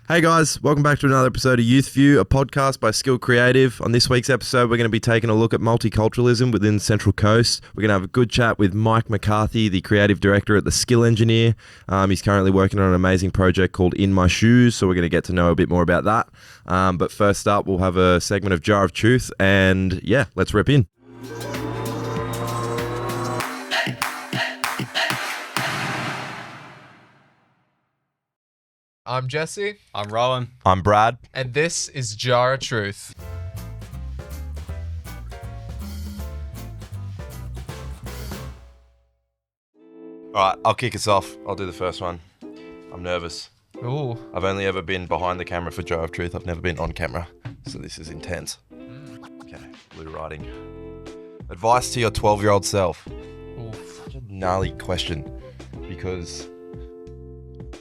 Hey guys, welcome back to another episode of Youth View, a podcast by Skill Creative. On this week's episode, we're going to be taking a look at multiculturalism within Central Coast. We're going to have a good chat with Mike McCarthy, the creative director at The Skill Engineer. He's currently working on an amazing project called In My Shoes, so we're going to get to know a bit more about that. But first up, we'll have a segment of Jar of Truth, and yeah, let's rip in. I'm Jesse. I'm Rowan. I'm Brad. And this is Jar of Truth. Alright, I'll kick us off. I'll do the first one. I'm nervous. Ooh. I've only ever been behind the camera for Jar of Truth. I've never been on camera, so this is intense. Okay, blue writing. Advice to your 12-year-old self. Oof. Such a gnarly question because,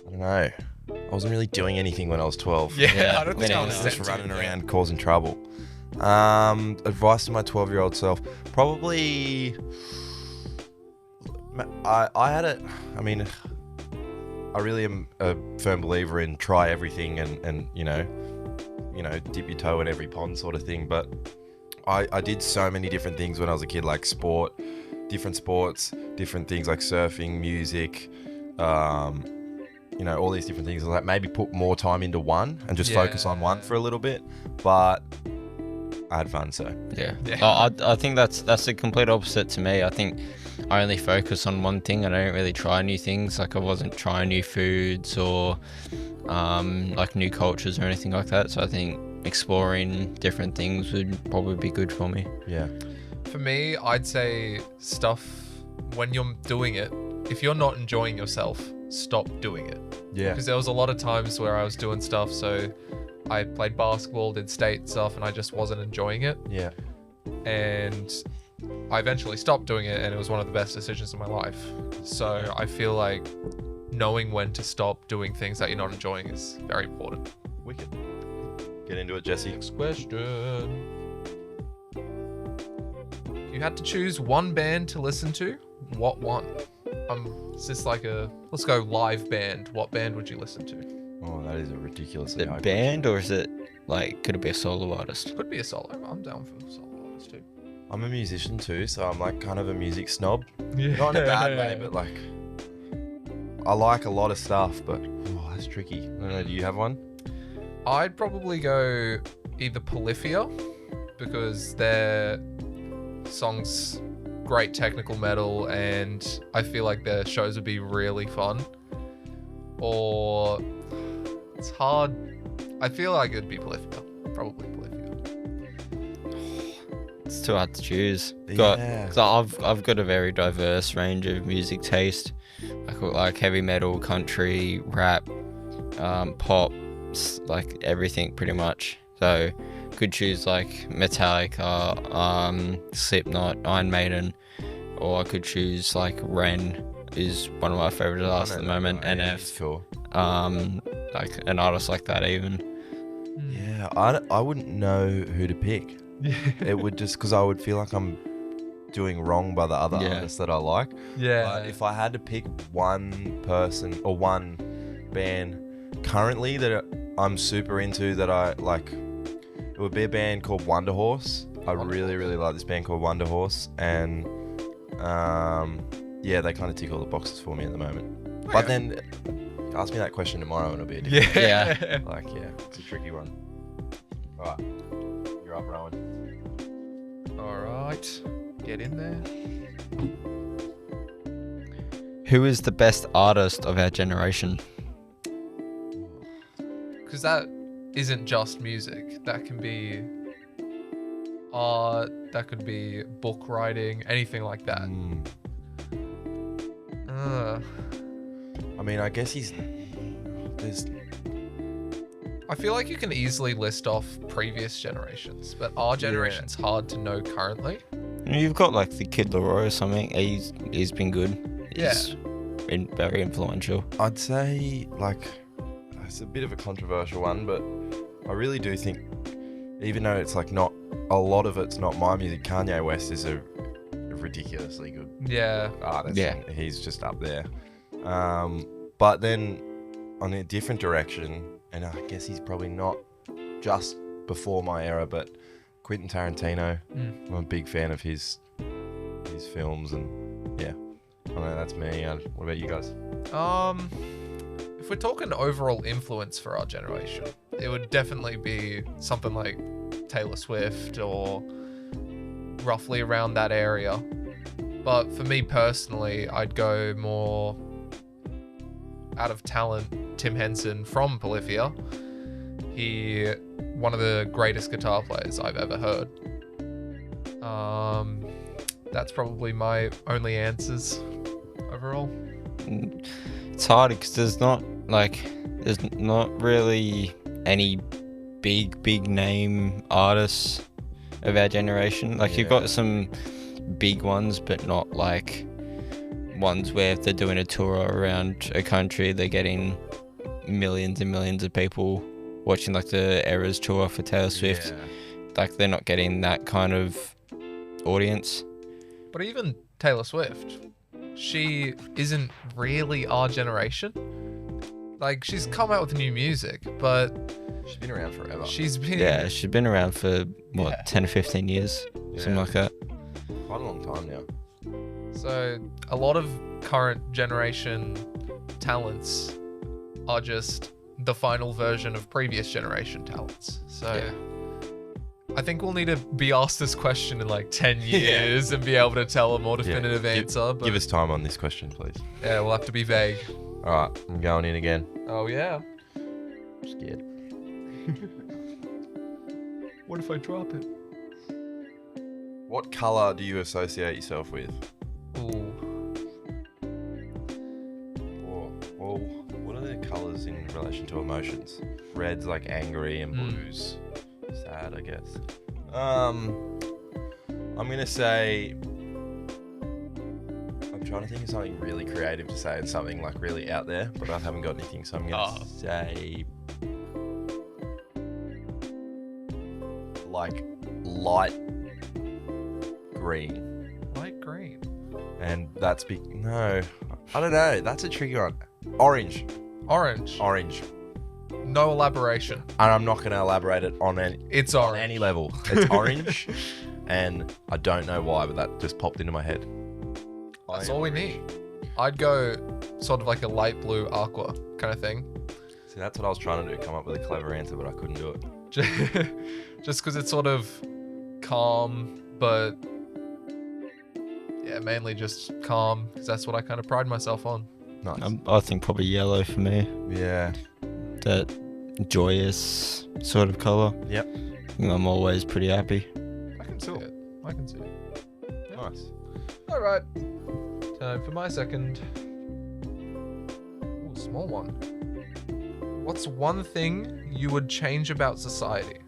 I don't know, I wasn't really doing anything when I was 12. Yeah, I don't think I I was was just running around causing trouble. Advice to my 12-year-old self. Probably, I really am a firm believer in try everything and you know, dip your toe in every pond sort of thing. But I did so many different things when I was a kid, like different sports, different things like surfing, music, all these different things. Like maybe put more time into one and just focus on one for a little bit. But I had fun, so yeah. I think that's the complete opposite to me. I think I only focus on one thing. I don't really try new things. Like I wasn't trying new foods or like new cultures or anything like that. So I think exploring different things would probably be good for me. yeah. For me, I'd say stuff when you're doing it, if you're not enjoying yourself, stop doing it. Yeah. Because there was a lot of times where I was doing stuff, so I played basketball, did state stuff, and I just wasn't enjoying it. Yeah. And I eventually stopped doing it, and it was one of the best decisions of my life. So I feel like knowing when to stop doing things that you're not enjoying is very important. Wicked. Get into it, Jesse. Next question. If you had to choose one band to listen to, what one? It's just like let's go live band. What band would you listen to? Oh, that is a ridiculously Is it high band or is it could it be a solo artist? Could be a solo. I'm down for solo artists too. question. I'm a musician too, so I'm like kind of a music snob. Yeah. Not in a bad way, but like I like a lot of stuff, but that's tricky. I don't know, do you have one? I'd probably go either Polyphia, because their songs great technical metal and I feel like their shows would be really fun. Or it's hard. I feel like it'd be Polyphia. Probably Polyphia. It's too hard to choose. Yeah. So I've got a very diverse range of music taste. I like heavy metal, country, rap, pop, like everything pretty much. So could choose like Metallica, Slipknot, Iron Maiden, or I could choose like Ren is one of my favorite artists at the moment. NF, cool. like an artist like that even. Yeah, I wouldn't know who to pick. It would just because I would feel like I'm doing wrong by the other artists that I like. Yeah. But if I had to pick one person or one band currently that I'm super into that I like, it would be a band called Wonder Horse. I really, really like this band called Wonder Horse, and they kind of tick all the boxes for me at the moment. Okay. But then ask me that question tomorrow and it'll be a different Yeah. It's a tricky one. All right, you're up, Rowan. All right. Get in there. Who is the best artist of our generation? Because that isn't just music. That can be art, that could be book writing, anything like that. I mean, I guess I feel like you can easily list off previous generations, but our generation's hard to know currently. You've got like the Kid Laroi or something. He's been good. He's been very influential. I'd say like it's a bit of a controversial one, but I really do think, even though it's like not a lot of it's not my music, Kanye West is a ridiculously good artist. Yeah. He's just up there. But then on a different direction, and I guess he's probably not just before my era, but Quentin Tarantino. I'm a big fan of his films, and yeah, I don't know, that's me. What about you guys? If we're talking overall influence for our generation, it would definitely be something like Taylor Swift or roughly around that area. But for me personally, I'd go more out of talent, Tim Henson from Polyphia. One of the greatest guitar players I've ever heard. That's probably my only answers overall. It's hard because there's not really any big name artists of our generation. Like you've got some big ones, but not like ones where if they're doing a tour around a country, they're getting millions and millions of people watching, like the Eras tour for Taylor Swift. Like they're not getting that kind of audience. But even Taylor Swift, she isn't really our generation. Like she's come out with new music, but She's been around forever. she's been around for 10 or 15 years, something like that. Quite a long time now. So a lot of current generation talents are just the final version of previous generation talents. So I think we'll need to be asked this question in like 10 years and be able to tell a more definitive answer. But Give us time on this question, please. yeah, we'll have to be vague. All right, I'm going in again. Oh yeah. I'm scared. What if I drop it? What colour do you associate yourself with? Ooh. Well, what are the colours in relation to emotions? Red's like angry and blue's sad, I guess. I'm gonna say, I'm trying to think of something really creative to say and something like really out there, but I haven't got anything, so I'm gonna say like light green. Light green. And that's no, I don't know. That's a tricky one. Orange. Orange. No elaboration. And I'm not going to elaborate it on It's on orange. any level. It's orange, and I don't know why, but that just popped into my head. That's all we need. I'd go sort of like a light blue aqua kind of thing. See, that's what I was trying to do, come up with a clever answer, but I couldn't do it. Just because it's sort of calm, but yeah, mainly just calm, because that's what I kind of pride myself on. Nice. I think probably yellow for me. Yeah. That joyous sort of colour. Yep. I'm always pretty happy. I can see it. Yeah. Nice. All right. Time for my second. Ooh, small one. What's one thing you would change about society?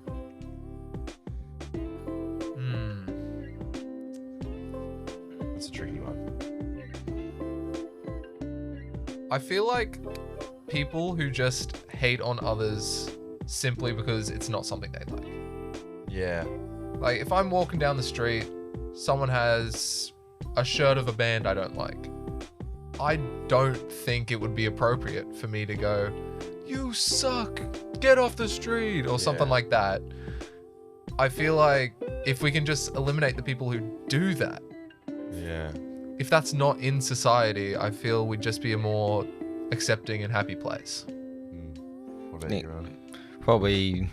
That's a tricky one. I feel like people who just hate on others simply because it's not something they like. Yeah. Like, if I'm walking down the street, someone has a shirt of a band I don't like, I don't think it would be appropriate for me to go, "You suck, get off the street," or something like that. I feel like if we can just eliminate the people who do that, Yeah. if that's not in society, I feel we'd just be a more accepting and happy place. What about you, Ron? Probably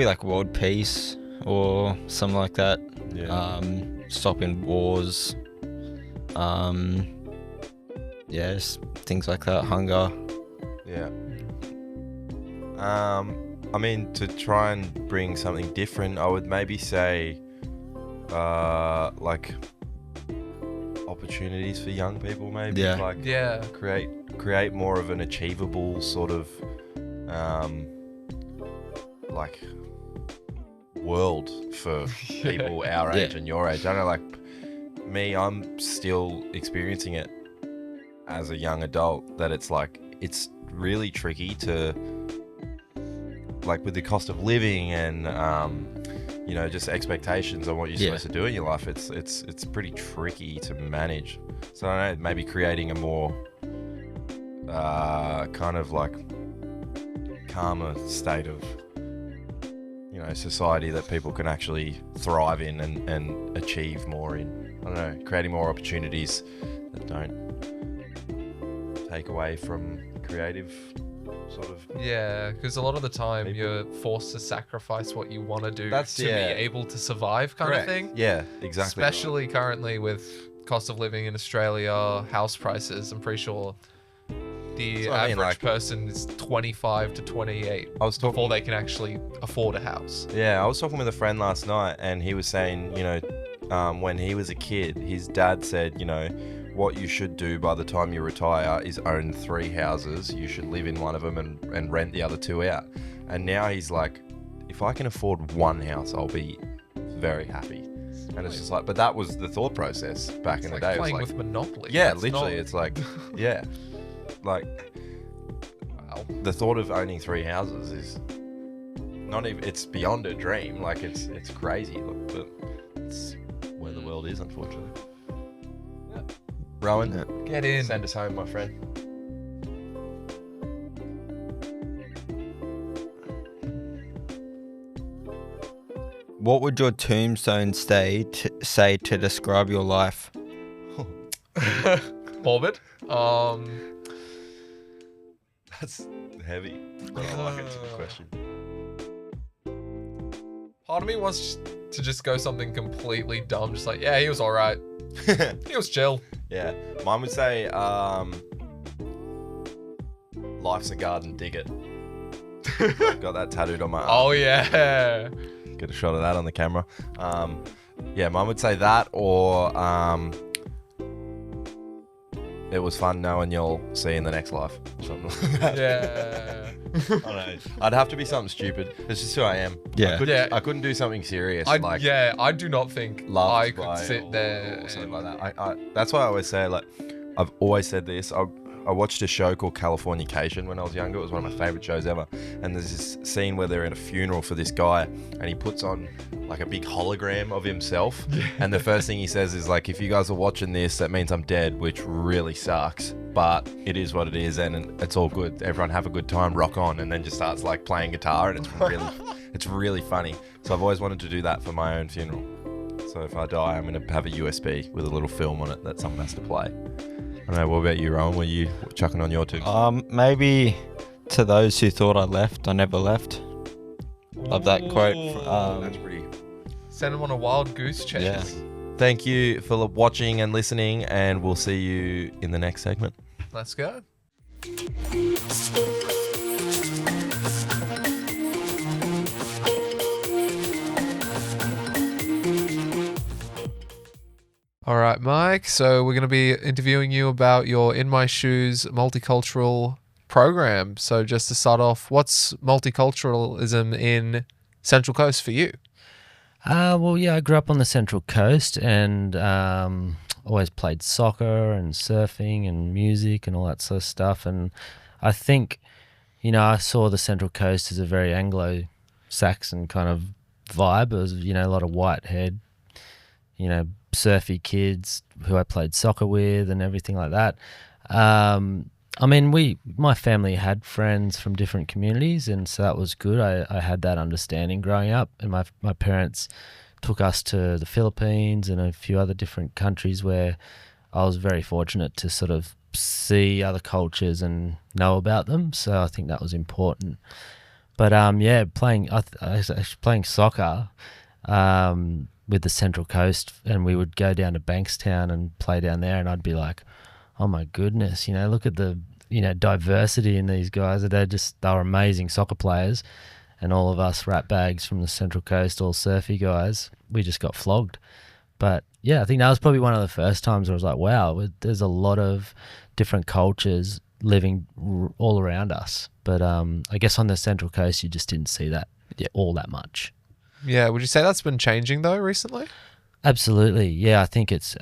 like world peace or something like that. Yeah. Stopping wars. Just things like that. Hunger. Yeah. I mean, to try and bring something different, I would maybe say, like opportunities for young people, maybe. Yeah. Like Yeah. create more of an achievable sort of, like world for people our age and your age. I don't know, like me, I'm still experiencing it as a young adult, that it's like, it's really tricky to, like, with the cost of living and you know, just expectations on what you're supposed to do in your life, it's pretty tricky to manage. So I don't know, maybe creating a more kind of like calmer state of, society that people can actually thrive in and achieve more in. I don't know, creating more opportunities that don't take away from creative sort of. Yeah, because a lot of the time people. you're forced to sacrifice what you want to do That's- to yeah. be able to survive, kind Correct. of thing. Yeah, exactly. Especially currently with cost of living in Australia, house prices. I'm pretty sure the That's what I mean, average like- person is 25 to 28 I was talking. before they can actually afford a house. Yeah, I was talking with a friend last night, and he was saying, when he was a kid, his dad said, what you should do by the time you retire is own 3 houses. You should live in one of them and rent the other 2 out. And now he's like, if I can afford 1 house, I'll be very happy. And it's just like, but that was the thought process back in the Like day. It was playing like, with Monopoly. yeah, It's literally, not- it's like, yeah, like Wow. the thought of owning 3 houses is not even, it's beyond a dream. Like it's crazy, but it's where the world is, unfortunately. Yeah. Rowan, Get in. send us home, my friend. What would your tombstone say to describe your life? Morbid. That's heavy, but I like it. It's a good question. Part of me wants to just go something completely dumb, just like, yeah, he was all right. He was chill. Yeah, mine would say, life's a garden, dig it. I've got that tattooed on my arm. Oh yeah. Get a shot of that on the camera. Yeah, mine would say that, or it was fun knowing you'll see in the next life. Something like that. Yeah. I don't know. I'd have to be something stupid. It's just who I am. Yeah. I couldn't do something serious. I do not think Loved I could by sit there or something and- like that. That's why I always say, like, I've always said this. I watched a show called Californication when I was younger. It was one of my favorite shows ever. And there's this scene where they're in a funeral for this guy, and he puts on like a big hologram of himself. And the first thing he says is like, if you guys are watching this, that means I'm dead, which really sucks. But it is what it is, and it's all good. Everyone have a good time, rock on. And then just starts like playing guitar, and it's really funny. So I've always wanted to do that for my own funeral. So if I die, I'm going to have a USB with a little film on it that someone has to play. I don't know, what about you, Rowan? Were you chucking on your two? Maybe to those who thought I left, I never left. Love that quote. That's pretty. Send him on a wild goose chase. Yeah. Thank you for watching and listening, and we'll see you in the next segment. Let's go. All right, Mike. So we're going to be interviewing you about your In My Shoes multicultural program. So just to start off, what's multiculturalism in Central Coast for you? Well, yeah, I grew up on the Central Coast and always played soccer and surfing and music and all that sort of stuff. And I think, I saw the Central Coast as a very Anglo-Saxon kind of vibe. It was, a lot of white head, surfy kids who I played soccer with and everything like that. My family had friends from different communities, and so that was good. I had that understanding growing up, and my parents took us to the Philippines and a few other different countries where I was very fortunate to sort of see other cultures and know about them. So I think that was important. But playing soccer with the Central Coast, and we would go down to Bankstown and play down there, and I'd be like, oh my goodness, look at the diversity in these guys. They were amazing soccer players, and all of us ratbags from the Central Coast, all surfy guys, we just got flogged. But yeah, I think that was probably one of the first times where I was like, wow, there's a lot of different cultures living all around us. But I guess on the Central Coast, you just didn't see that all that much. Yeah, would you say that's been changing though recently? Absolutely. Yeah, I think it's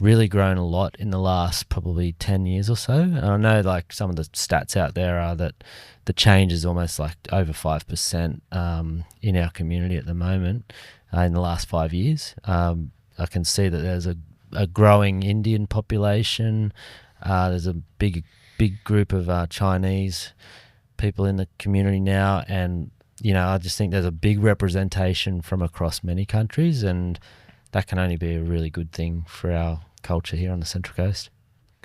really grown a lot in the last probably 10 years or so. And I know like some of the stats out there are that the change is almost like over 5% in our community at the moment in the last 5 years. I can see that there's a growing Indian population. There's a big group of Chinese people in the community now, and I just think there's a big representation from across many countries, and that can only be a really good thing for our culture here on the Central Coast.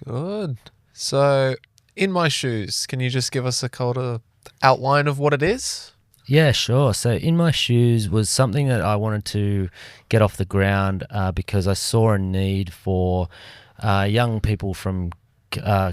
Good. So, In My Shoes, can you just give us a kind of outline of what it is? Yeah, sure. So In My Shoes was something that I wanted to get off the ground because I saw a need for young people from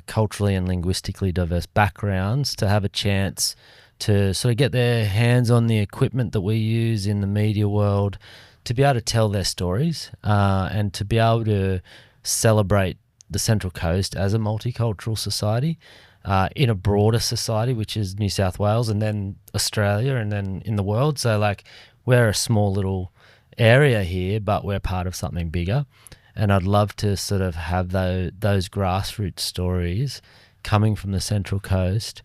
culturally and linguistically diverse backgrounds to have a chance to sort of get their hands on the equipment that we use in the media world, to be able to tell their stories and to be able to celebrate the Central Coast as a multicultural society in a broader society, which is New South Wales and then Australia and then in the world. So like we're a small little area here, but we're part of something bigger. And I'd love to sort of have those grassroots stories coming from the Central Coast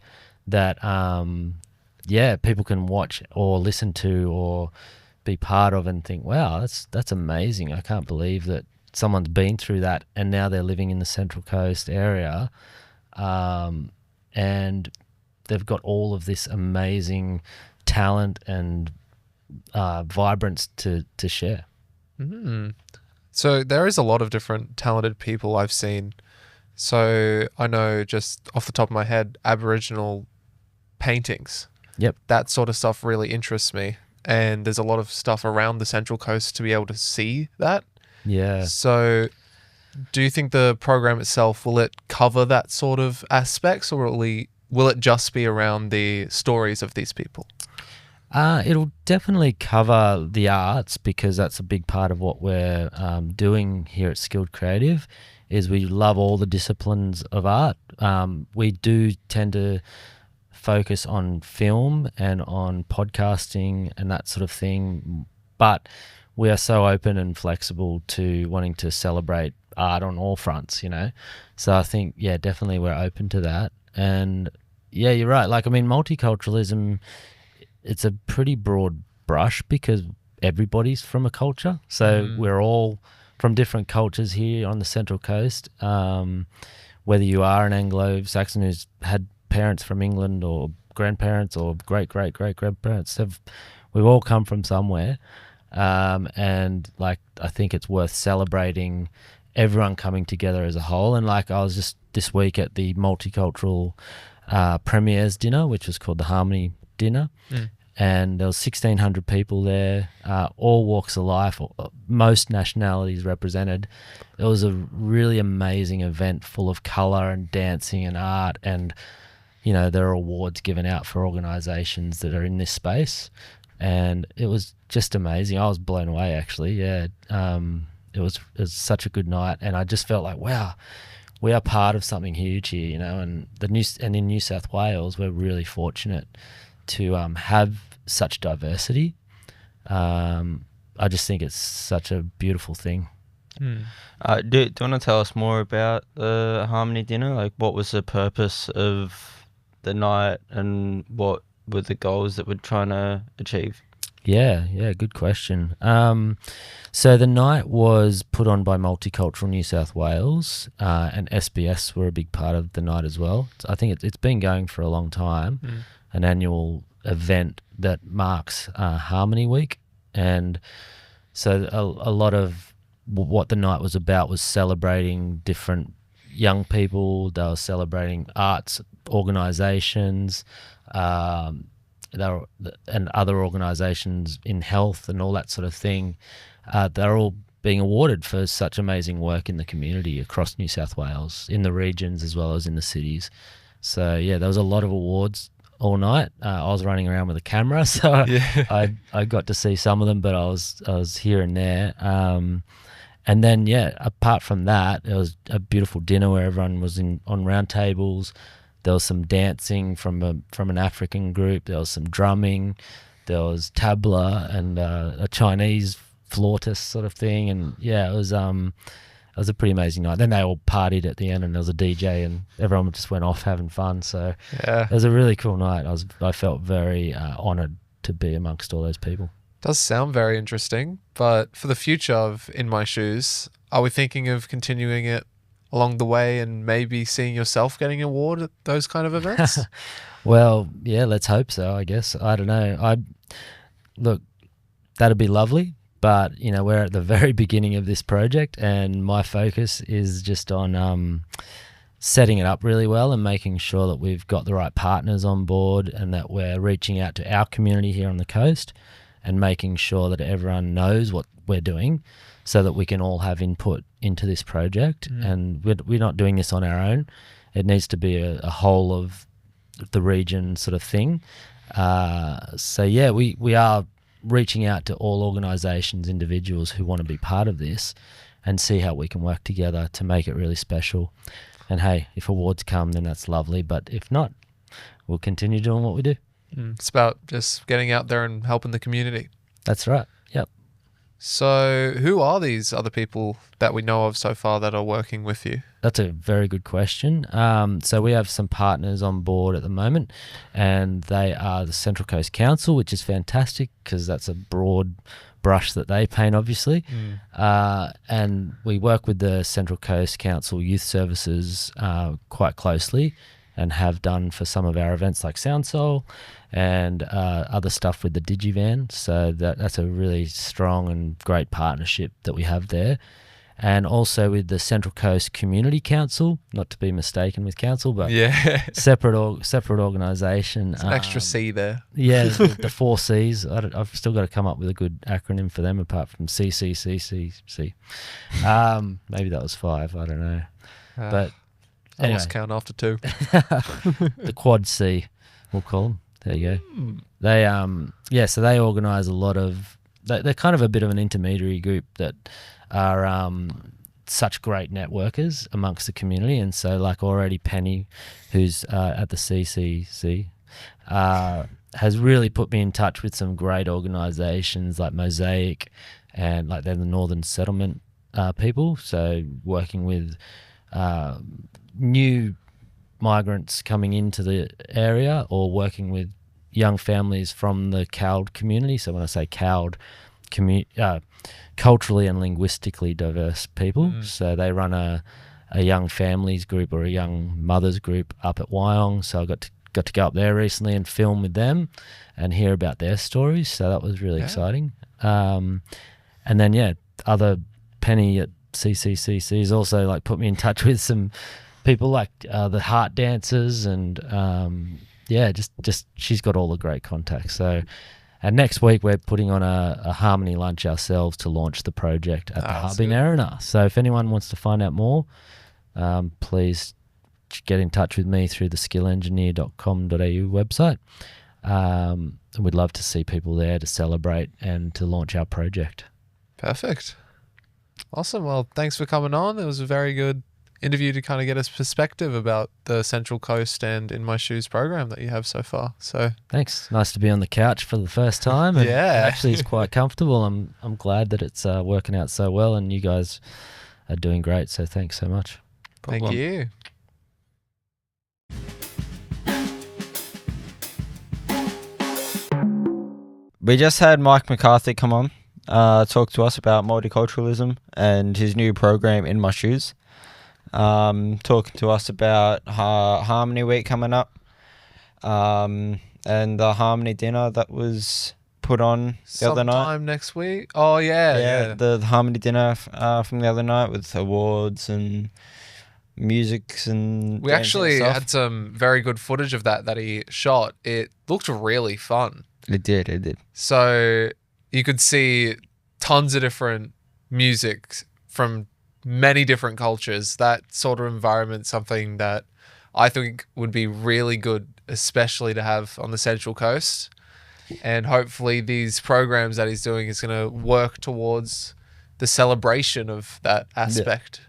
that, people can watch or listen to or be part of and think, wow, that's amazing. I can't believe that someone's been through that and now they're living in the Central Coast area, and they've got all of this amazing talent and vibrance to share. Mm. So there is a lot of different talented people I've seen. So I know just off the top of my head, Aboriginal paintings. Yep. That sort of stuff really interests me. And there's a lot of stuff around the Central Coast to be able to see that. Yeah. So do you think the program itself, will it cover that sort of aspects, or will it just be around the stories of these people? It'll definitely cover the arts, because that's a big part of what we're doing here at Skilled Creative, is we love all the disciplines of art. We do tend to focus on film and on podcasting and that sort of thing, but we are so open and flexible to wanting to celebrate art on all fronts, So I think, definitely we're open to that. And yeah, you're right. Multiculturalism, it's a pretty broad brush because everybody's from a culture. So we're all from different cultures here on the Central Coast. Whether you are an Anglo-Saxon who's had parents from England or grandparents or great-great-great-grandparents, we've all come from somewhere. And I think it's worth celebrating everyone coming together as a whole. And I was just this week at the Multicultural Premier's dinner, which was called the Harmony Dinner. And there was 1,600 people there, all walks of life, most nationalities represented. It was a really amazing event full of colour and dancing and art, and there are awards given out for organisations that are in this space, and it was just amazing. I was blown away, actually. Yeah, it was such a good night, and I just felt like, wow, we are part of something huge here, and in New South Wales, we're really fortunate to have such diversity. I just think it's such a beautiful thing. Do you want to tell us more about the Harmony Dinner? What was the purpose of the night and what were the goals that we're trying to achieve? Yeah, good question. So the night was put on by Multicultural New South Wales, and SBS were a big part of the night as well. I think it's been going for a long time, an annual event that marks Harmony Week. And so a lot of what the night was about was celebrating different young people. They were celebrating arts organisations, and other organisations in health and all that sort of thing. They're all being awarded for such amazing work in the community across New South Wales, in the regions as well as in the cities. So yeah, there was a lot of awards all night. I was running around with a camera, so I got to see some of them, but I was here and there. And then apart from that, it was a beautiful dinner where everyone was on round tables. There was some dancing from an African group. There was some drumming. There was tabla and a Chinese flautist sort of thing. And it was a pretty amazing night. Then they all partied at the end, and there was a DJ, and everyone just went off having fun. So it was a really cool night. I felt very honoured to be amongst all those people. Does sound very interesting. But for the future of In My Shoes, are we thinking of continuing it along the way and maybe seeing yourself getting an award at those kind of events? Well, yeah, let's hope so, I guess. I don't know. Look, that'd be lovely, but we're at the very beginning of this project, and my focus is just on setting it up really well and making sure that we've got the right partners on board and that we're reaching out to our community here on the coast and making sure that everyone knows what we're doing so that we can all have input into this project. And we're not doing this on our own. It needs to be a whole of the region sort of thing. So yeah, we are reaching out to all organisations, individuals who want to be part of this and see how we can work together to make it really special. And hey, if awards come, then that's lovely. But if not, we'll continue doing what we do. It's about just getting out there and helping the community. That's right. Yep. So who are these other people that we know of so far that are working with you? That's a very good question. So we have some partners on board at the moment, and they are the Central Coast Council, which is fantastic because that's a broad brush that they paint, obviously. And we work with the Central Coast Council Youth Services quite closely and have done for some of our events like Sound Soul and other stuff with the DigiVan. So that's a really strong and great partnership that we have there. And also with the Central Coast Community Council, not to be mistaken with council, but separate organisation. It's an extra C there. Yeah, the 4 Cs. I've still got to come up with a good acronym for them apart from CCCCC. Maybe that was 5. I don't know. But I lost count after 2. The quad C, we'll call them. There you go. They so they organise a lot of. They're kind of a bit of an intermediary group that are such great networkers amongst the community, and so like already Penny, who's at the CCC, has really put me in touch with some great organisations like Mosaic, and like they're the Northern Settlement people. So working with new migrants coming into the area or working with young families from the CALD community. So when I say CALD, culturally and linguistically diverse people. So they run a young families group or a young mothers group up at Wyong. So I got to go up there recently and film with them and hear about their stories. So that was really exciting. And then other Penny at CCCC has also like put me in touch with some people like the Heart Dancers and just she's got all the great contacts. So, and next week we're putting on a harmony lunch ourselves to launch the project at the Hub in Erina. So if anyone wants to find out more, please get in touch with me through the skillengineer.com.au website. And we'd love to see people there to celebrate and to launch our project. Perfect. Awesome. Well, thanks for coming on. It was a very good interview to kind of get us perspective about the Central Coast and In My Shoes program that you have so far. So thanks. Nice to be on the couch for the first time. And actually it's quite comfortable. I'm glad that it's working out so well and you guys are doing great. So thanks so much. Thank you. We just had Mike McCarthy come on, talk to us about multiculturalism and his new program In My Shoes. Talking to us about Harmony Week coming up, and the Harmony dinner that was put on the other night. Sometime next week. Oh yeah. The Harmony dinner from the other night with awards and music and we actually had some very good footage of that he shot. It looked really fun. It did. So you could see tons of different music from many different cultures. That sort of environment, something that I think would be really good, especially to have on the Central Coast. And hopefully these programs that he's doing is going to work towards the celebration of that aspect.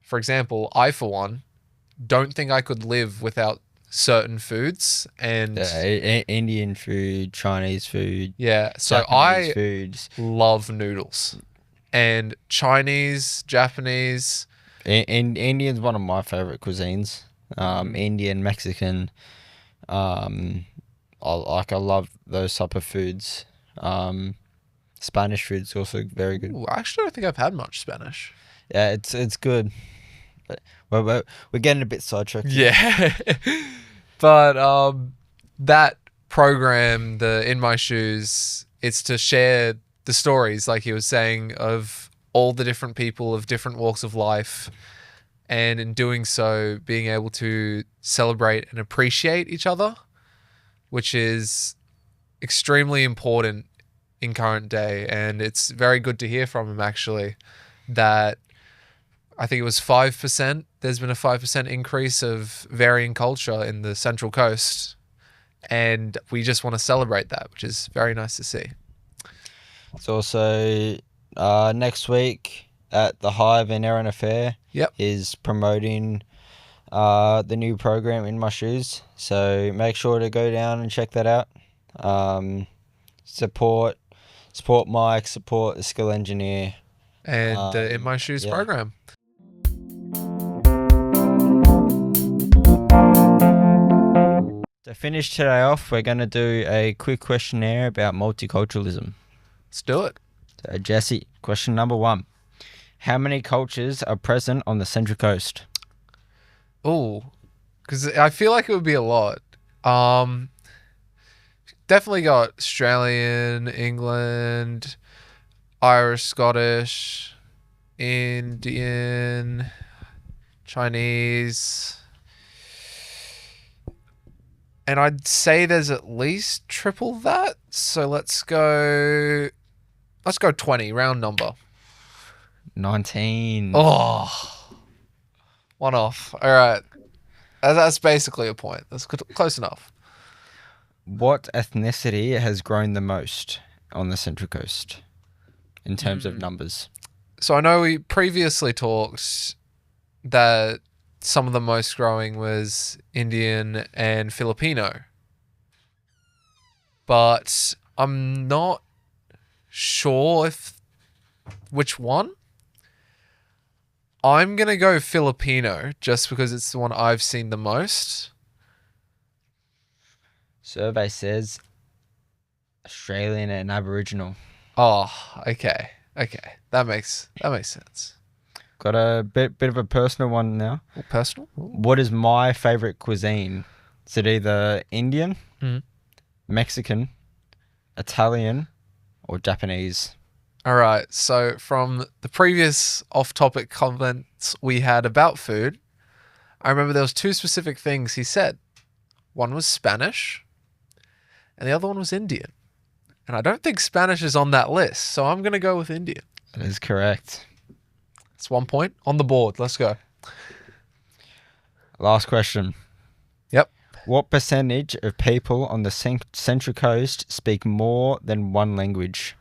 For example, I, for one, don't think I could live without certain foods. And Indian food, Chinese food, yeah, so Japanese I foods. love noodles. And Chinese, Japanese. Indian's one of my favorite cuisines. Indian, Mexican. I love those type of foods. Spanish food's also very good. Ooh, I actually don't think I've had much Spanish. Yeah, it's good. But we're getting a bit sidetracked. Yeah. But that program, the In My Shoes, it's to share the stories, like he was saying, of all the different people of different walks of life. And in doing so, being able to celebrate and appreciate each other, which is extremely important in current day. And it's very good to hear from him, actually, that I think it was 5%. There's been a 5% increase of varying culture in the Central Coast. And we just want to celebrate that, which is very nice to see. It's also next week at the Hive in Erin Affair. Yep. Is promoting the new program In My Shoes. So make sure to go down and check that out. Support Mike, support the Skill Engineer. And the In My Shoes program. To finish today off, we're going to do a quick questionnaire about multiculturalism. Let's do it. So Jesse, question number 1. How many cultures are present on the Central Coast? Oh, because I feel like it would be a lot. Definitely got Australian, England, Irish, Scottish, Indian, Chinese. And I'd say there's at least triple that. So let's go 20, round number. 19. Oh, one off. All right. That's basically a point. That's close enough. What ethnicity has grown the most on the Central Coast in terms of numbers? So I know we previously talked that some of the most growing was Indian and Filipino. But I'm not sure which one. I'm going to go Filipino just because it's the one I've seen the most. Survey says Australian and Aboriginal. Oh, okay. Okay. That makes sense. Got a bit of a personal one now. Personal? What is my favorite cuisine? Is it either Indian, Mexican, Italian, or Japanese? All right. So from the previous off-topic comments we had about food, I remember there was 2 specific things he said. One was Spanish, and the other one was Indian. And I don't think Spanish is on that list, so I'm going to go with Indian. That is correct. That's 1 point on the board. Let's go. Last question. Yep. What percentage of people on the Central Coast speak more than one language?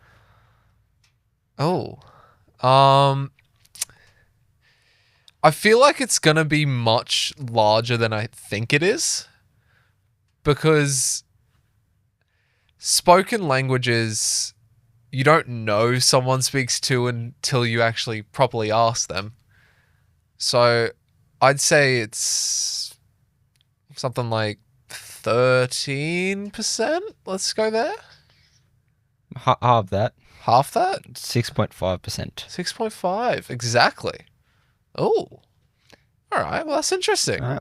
Oh. I feel like it's going to be much larger than I think it is, because spoken languages, you don't know someone speaks 2 until you actually properly ask them. So I'd say it's something like 13%. Let's go there. Half that. Half that? 6.5%. 6.5. Exactly. Oh. All right. Well, that's interesting. All right.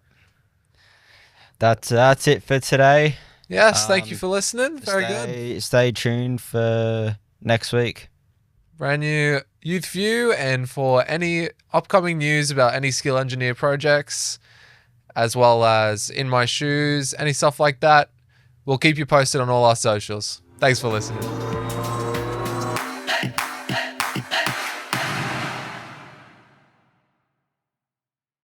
That's it for today. Yes. Thank you for listening. Very good. Stay tuned for next week. Brand new Youth View, and for any upcoming news about any skill engineer projects, as well as In My Shoes, any stuff like that, we'll keep you posted on all our socials. Thanks for listening.